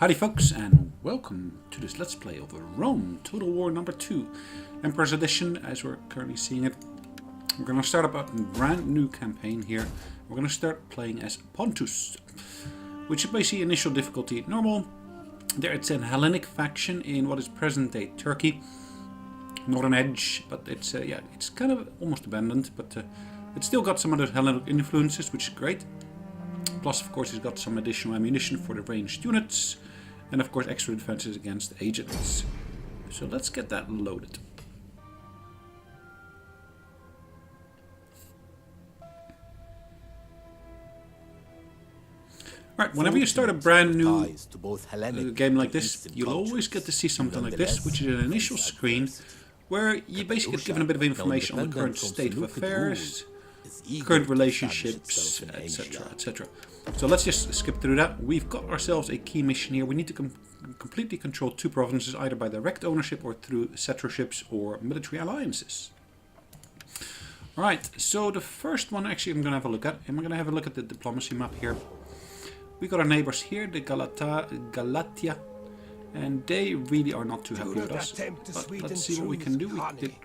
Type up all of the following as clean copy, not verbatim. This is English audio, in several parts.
Howdy folks, and welcome to this Let's Play of Rome Total War number 2, Emperor's Edition, as we're currently seeing it. We're going to start up a brand new campaign here. We're going to start playing as Pontus, which is basically initial difficulty normal. There it's an Hellenic faction in what is present-day Turkey, northern edge, but it's it's kind of almost abandoned, but it's still got some of those Hellenic influences, which is great. Plus, of course, it's got some additional ammunition for the ranged units. And of course extra defenses against agents. So let's get that loaded. Alright, whenever you start a brand new game like this, you'll always get to see something like this, which is an initial screen where you basically get given a bit of information on the current state of affairs, current relationships, etc, etc. So let's just skip through that. We've got ourselves a key mission here. We need to completely control two provinces, either by direct ownership or through settlerships or military alliances. Alright, so the first one actually I'm going to have a look at. I'm going to have a look at the diplomacy map here. We got our neighbors here, the Galatia, and they really are not too happy with us. But let's see what we can do.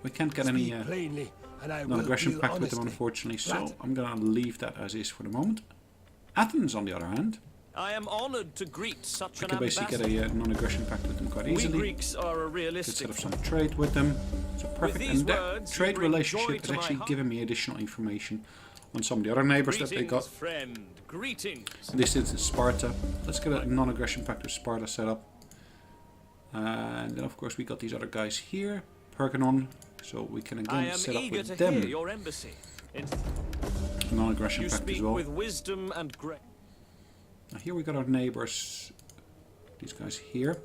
We can't get any non-aggression pact with them, unfortunately, so I'm going to leave that as is for the moment. Athens, on the other hand, I am honored to greet such we can basically get a non-aggression pact with them quite easily. We Greeks are a realistic. Could set up some trade with them. So perfect. And that trade relationship is actually giving me additional information on some of the other neighbors that they got. Friend. Greetings. This is Sparta. Let's get a non-aggression pact with Sparta set up. And then of course we got these other guys here, Pergamon, so we can again set up with them. Your embassy. Non-aggression pact as well. With wisdom and grace. Now here we got our neighbors, these guys here.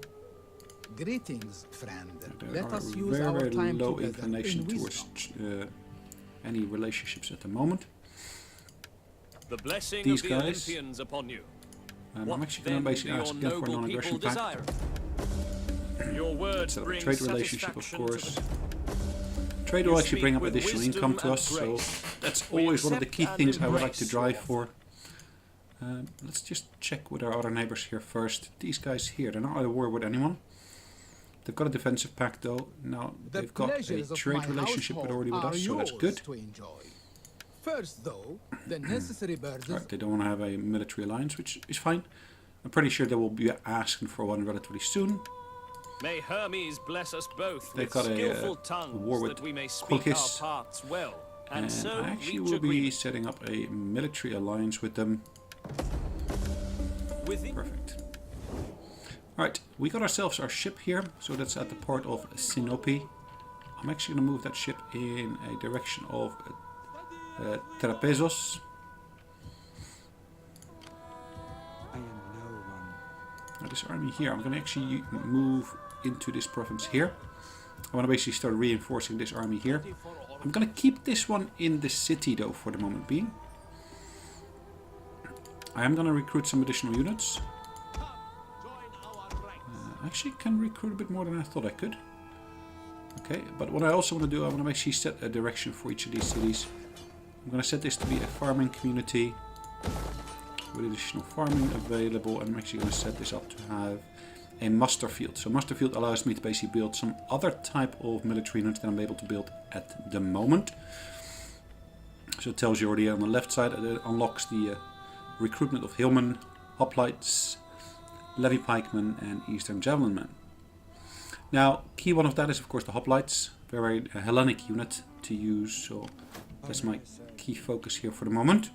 Greetings, friend. There Let are us use very, our very time low together inclination in towards wisdom. any relationships at the moment. The blessing These of the guys, Olympians upon you. I'm actually going to basically ask again for a non-aggression pact. Your words Set up a bring trade relationship, of satisfaction course. to Trade will actually bring up additional income to us, so that's always one of the key things I would like to drive for. Let's just check with our other neighbors here first. These guys here, they're not at war with anyone. They've got a defensive pact though. Now they've got a trade relationship already with us, so that's good. First, though, the necessary burdens. Right, they don't want to have a military alliance, which is fine. I'm pretty sure they will be asking for one relatively soon. May Hermes bless us both They've with got skillful a tongues war with that we may speak our Colchis, parts well, and so I actually reach will be agreement. setting up a military alliance with them. Perfect. Alright, we got ourselves our ship here, so that's at the port of Sinope. I'm actually going to move that ship in a direction of Trapezos. Now this army here, I'm going to actually move into this province here. I want to basically start reinforcing this army here. I'm going to keep this one in the city though for the moment being. I am going to recruit some additional units. I actually can recruit a bit more than I thought I could. Okay, but what I also want to do, I want to actually set a direction for each of these cities. I'm going to set this to be a farming community with additional farming available, and I'm actually going to set this up to have a muster field. So muster field allows me to basically build some other type of military units that I'm able to build at the moment. So it tells you already on the left side, it unlocks the recruitment of hillmen, hoplites, levy pikemen and eastern javelin men. Now key one of that is of course the hoplites, very Hellenic unit to use, so that's my key focus here for the moment.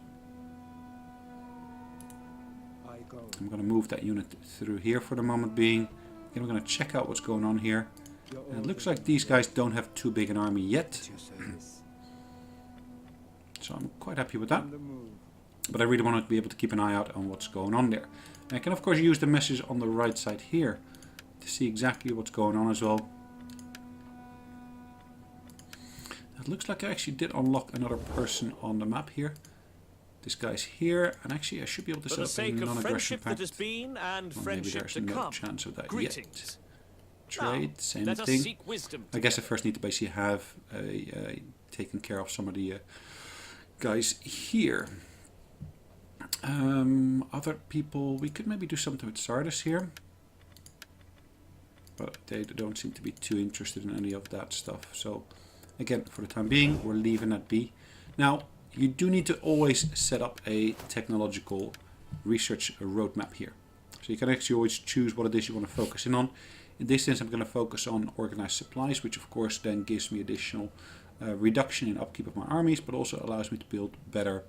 I'm going to move that unit through here for the moment being. Again, we're going to check out what's going on here. And it looks like these guys don't have too big an army yet. So I'm quite happy with that. But I really want to be able to keep an eye out on what's going on there. And I can of course use the message on the right side here to see exactly what's going on as well. It looks like I actually did unlock another person on the map here. This guy's here, and actually I should be able to set up a non-aggression pact. Well, maybe there's no chance of that yet. Trade, same thing. I guess I first need to basically have taken care of some of the guys here. Other people, we could maybe do something with Sardis here. but they don't seem to be too interested in any of that stuff. So again, for the time being, we're leaving that be. Now, you do need to always set up a technological research roadmap here. So you can actually always choose what it is you want to focus in on. In this instance, I'm going to focus on organized supplies, which of course then gives me additional reduction in upkeep of my armies, but also allows me to build better,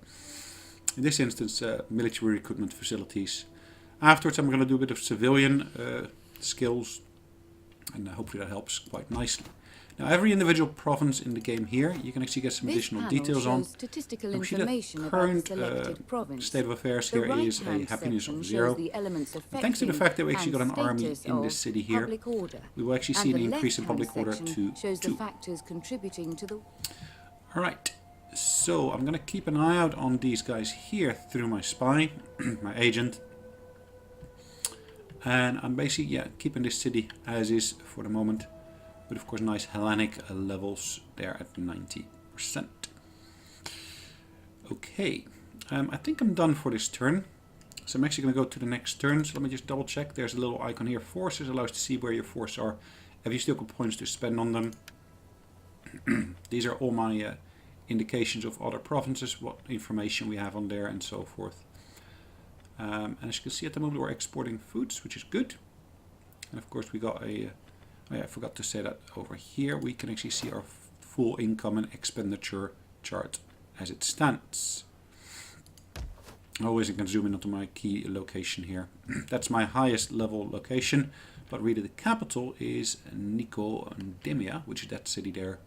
in this instance, military recruitment facilities. Afterwards, I'm going to do a bit of civilian skills, and hopefully that helps quite nicely. Now, every individual province in the game here, you can actually get some additional details on. Statistical We see information that about current the selected province. state of affairs The here is a right-hand happiness of section 0. shows the elements And thanks to the fact that we actually got an affecting army and in this status city of here, public order. we will actually see And an the increase in public left-hand order section to shows 2. the factors contributing to the... Alright, so I'm going to keep an eye out on these guys here through my spy, my agent. And I'm basically, keeping this city as is for the moment. But of course, nice Hellenic levels there at 90%. Okay, I think I'm done for this turn. So I'm actually going to go to the next turn. So let me just double check. There's a little icon here. Forces allows to see where your forces are. Have you still got points to spend on them? These are all my indications of other provinces, what information we have on there and so forth. And as you can see at the moment we're exporting foods, which is good. And of course we got a... Oh yeah, I forgot to say that over here we can actually see our full income and expenditure chart as it stands. Always I can zoom in onto my key location here. That's my highest level location, but really the capital is Nicodemia, which is that city there,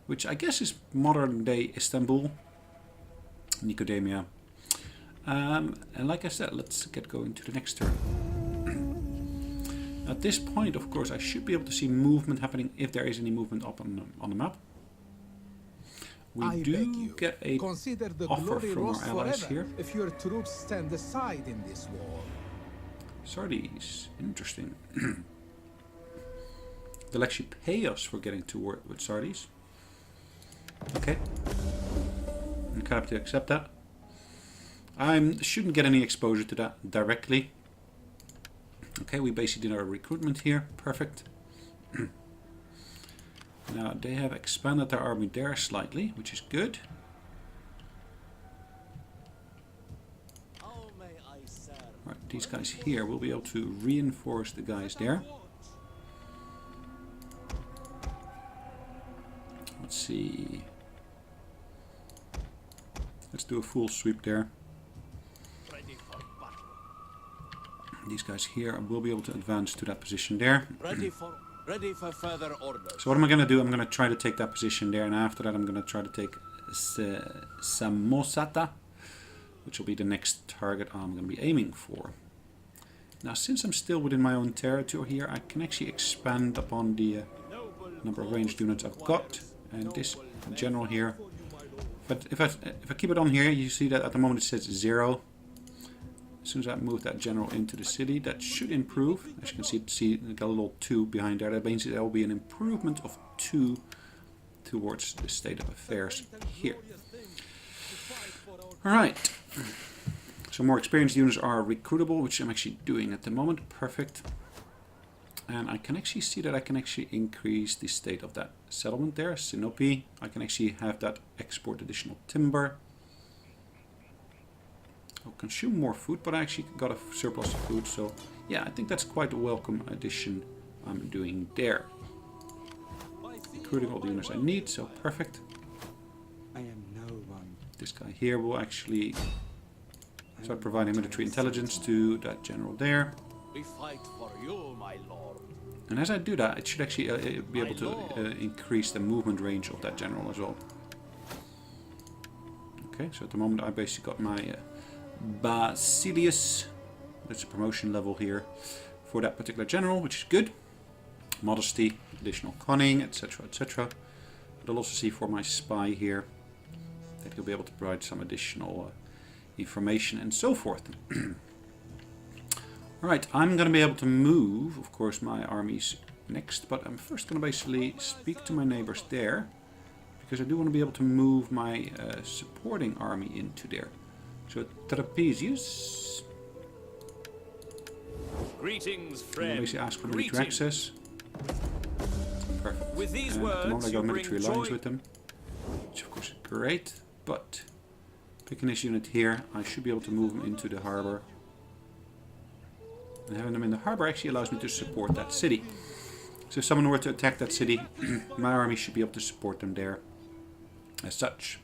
which I guess is modern day Istanbul. Nicodemia. And like I said, let's get going to the next turn. At this point, of course, I should be able to see movement happening if there is any movement up on the map. We do get a offer from our allies here. If your troops stand aside in this war. Sardi's, interesting. They'll actually pay us for getting to work with Sardi's. Okay. I'm happy to accept that. I shouldn't get any exposure to that directly. Okay, we basically did our recruitment here. Perfect. Now, they have expanded their army there slightly, which is good. Right, these guys here will be able to reinforce the guys there. Let's see. Let's do a full sweep there. These guys here will be able to advance to that position there. Ready for further orders. So what am I going to do? I'm going to try to take that position there, and after that I'm going to try to take Samosata, which will be the next target I'm going to be aiming for. Now, since I'm still within my own territory here, I can actually expand upon the number of ranged units I've got. And this general here, but if I keep it on here, you see that at the moment it says 0. As soon as I move that general into the city, that should improve. As you can see got a little 2 behind there. That means there will be an improvement of 2 towards the state of affairs here. Alright. So more experienced units are recruitable, which I'm actually doing at the moment. Perfect. And I can actually see that I can actually increase the state of that settlement there, Sinope. I can actually have that export additional timber. I'll consume more food, but I actually got a surplus of food, so yeah, I think that's quite a welcome addition I'm doing there. Recruiting all the units I need, so perfect. I am no one. This guy here will actually start providing military intelligence to that general there. We fight for you, my lord. And as I do that, it should actually be able to increase the movement range of that general as well. Okay, so at the moment I basically got my Basilius, that's a promotion level here for that particular general, which is good. Modesty, additional cunning, etc, etc. But I'll also see for my spy here that he'll be able to provide some additional information and so forth. Alright, I'm going to be able to move, of course, my armies next, but I'm first going to basically speak to my neighbors there, because I do want to be able to move my supporting army into there. So Trapezius. Greetings, I'm friend. basically ask for military access. With these At the moment I words, got you a bring military alliance joy. with them, which of course is great, but picking this unit here, I should be able to move them into the harbour. And having them in the harbour actually allows me to support that city. So if someone were to attack that city, my army should be able to support them there as such.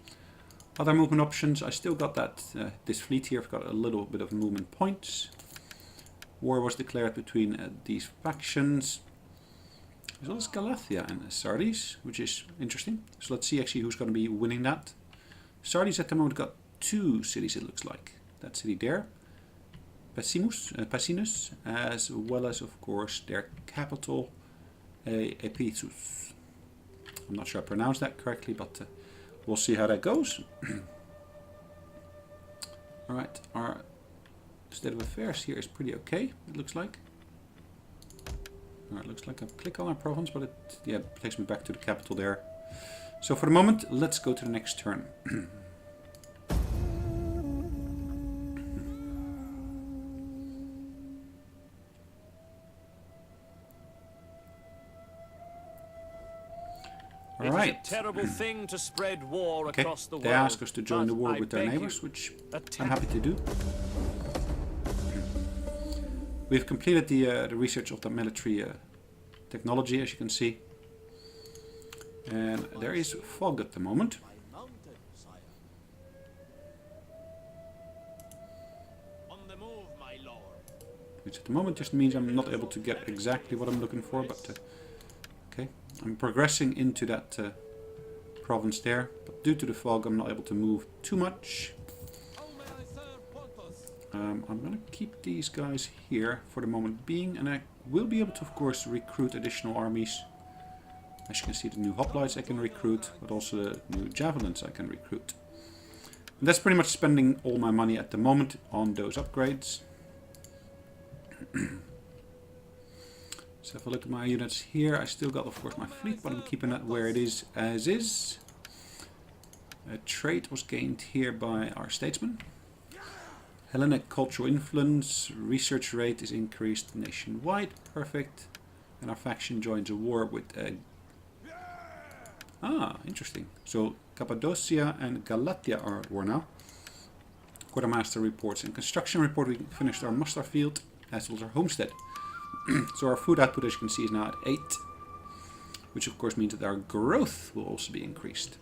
Other movement options, I still got that this fleet here. I've got a little bit of movement points. War was declared between these factions. As well as Galatia and Sardis, which is interesting. So let's see actually who's going to be winning that. Sardis at the moment got 2 cities, it looks like. That city there, Pessinus, as well as of course their capital, Ephesus. I'm not sure I pronounced that correctly, but we'll see how that goes. Alright, our state of affairs here is pretty okay, it looks like. Alright, looks like I click on our province, but it takes me back to the capital there. So for the moment, let's go to the next turn. Alright. It is a terrible thing to spread war Okay, across the world. they ask us to join the but war I with their beg neighbors, you, which attack. I'm happy to do. We've completed the research of the military technology, as you can see. And there is fog at the moment. My mountain, sire. On the move, my lord. Which at the moment just means I'm not able to get exactly what I'm looking for, but okay. I'm progressing into that province there, but due to the fog I'm not able to move too much. I'm going to keep these guys here for the moment being, and I will be able to of course recruit additional armies. As you can see, the new hoplites I can recruit, but also the new javelins I can recruit. And that's pretty much spending all my money at the moment on those upgrades. So if I look at my units here, I still got of course my fleet, but I'm keeping that where it is as is. A trade was gained here by our statesman. Hellenic cultural influence, research rate is increased nationwide, perfect. And our faction joins a war with... interesting. So Cappadocia and Galatia are at war now. Quartermaster reports and construction report we finished our muster field as well as our homestead. So our food output, as you can see, is now at 8. Which of course means that our growth will also be increased.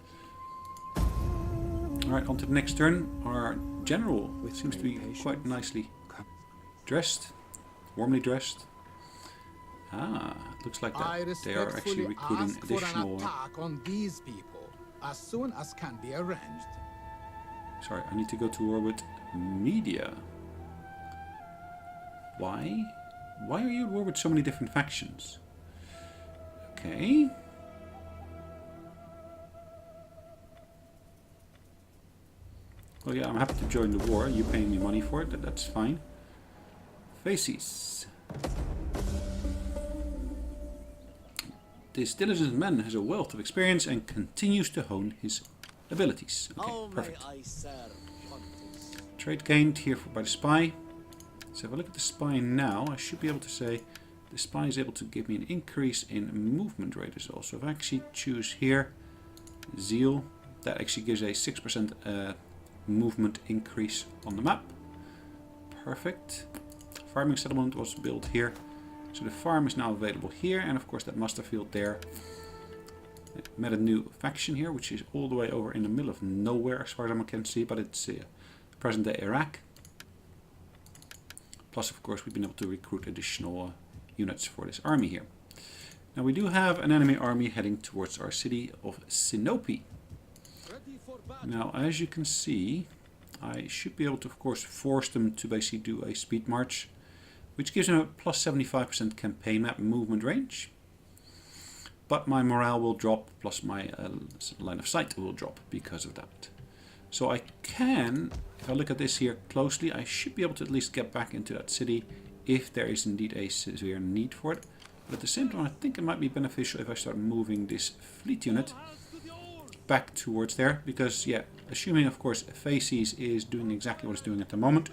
Alright, on to the next turn. Our general seems to be quite nicely dressed, warmly dressed. It looks like that they are actually recruiting additional... For an attack on these people as soon as can be arranged. Sorry, I need to go to war with Media. Why? Why are you at war with so many different factions? Okay. Well, yeah, I'm happy to join the war. You're paying me money for it. That's fine. Faces. This diligent man has a wealth of experience and continues to hone his abilities. Okay, perfect. May I serve, Pontus? Trade gained here by the spy. So if I look at the spy now, I should be able to say the spy is able to give me an increase in movement rate as well. So if I actually choose here, Zeal, that actually gives a 6% movement increase on the map. Perfect. Farming settlement was built here. So the farm is now available here, and of course that muster field there. Met a new faction here, which is all the way over in the middle of nowhere as far as I can see, but it's present day Iraq. Plus of course we've been able to recruit additional units for this army here. Now we do have an enemy army heading towards our city of Sinope. Now as you can see, I should be able to of course force them to basically do a speed march, which gives them a plus 75% campaign map movement range. But my morale will drop, plus my line of sight will drop because of that. So I can, if I look at this here closely, I should be able to at least get back into that city if there is indeed a severe need for it. But at the same time, I think it might be beneficial if I start moving this fleet unit back towards there. Because, yeah, assuming of course Faces is doing exactly what it's doing at the moment,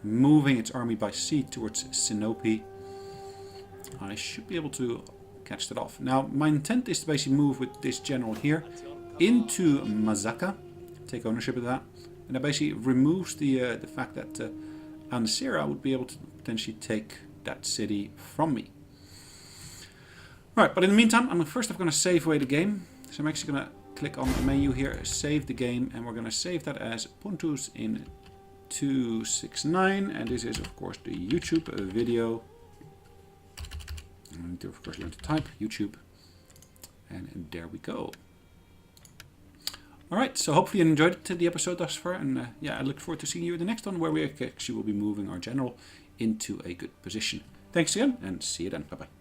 moving its army by sea towards Sinope, I should be able to catch that off. Now, my intent is to basically move with this general here into Mazaka, take ownership of that, and that basically removes the fact that Ansira would be able to potentially take that city from me. Right, but in the meantime, I'm first off going to save away the game. So I'm actually going to click on the menu here, save the game, and we're going to save that as Pontus in 269, and this is of course the YouTube video. I need to of course learn to type YouTube, and there we go. Alright, so hopefully you enjoyed the episode thus far, and yeah, I look forward to seeing you in the next one where we actually will be moving our general into a good position. Thanks again, and see you then. Bye bye.